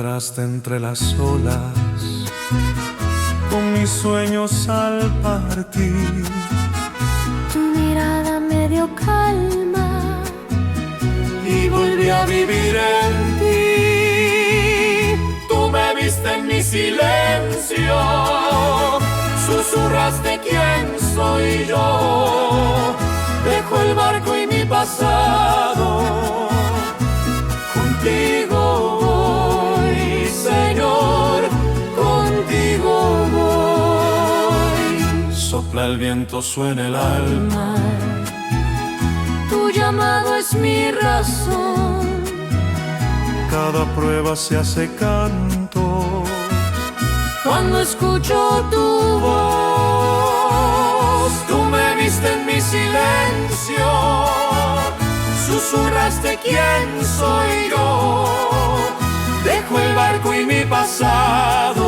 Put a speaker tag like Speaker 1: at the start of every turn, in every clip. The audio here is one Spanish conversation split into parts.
Speaker 1: encontraste entre las olas, con mis sueños al partir.
Speaker 2: Tu mirada me dio calma
Speaker 1: Y volví a vivir en ti. Tú me viste en mi silencio, susurraste quién soy yo. Dejo el barco y mi pasado, contigo voy, Señor, contigo voy. Sopla el viento, suena el alma,
Speaker 2: tu llamado es mi razón.
Speaker 1: cada prueba se hace canto
Speaker 2: Cuando escucho tu voz.
Speaker 1: Tú me viste en mi silencio, susurraste quién soy yo. Dejo el barco y mi pasado,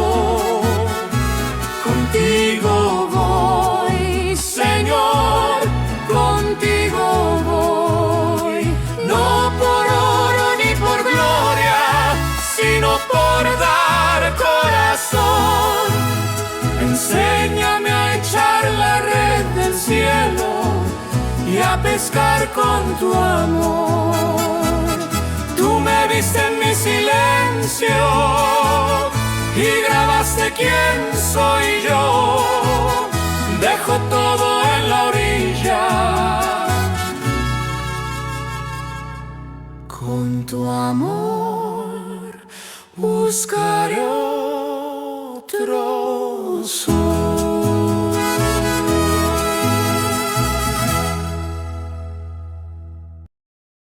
Speaker 1: contigo voy, Señor, contigo voy. No por oro ni por gloria, sino por dar corazón. Enséñame a echar la red del cielo y a pescar con tu amor. Tú me viste en mi silencio y grabaste quién soy yo. Dejo todo en la orilla, con tu amor buscaré otro sol.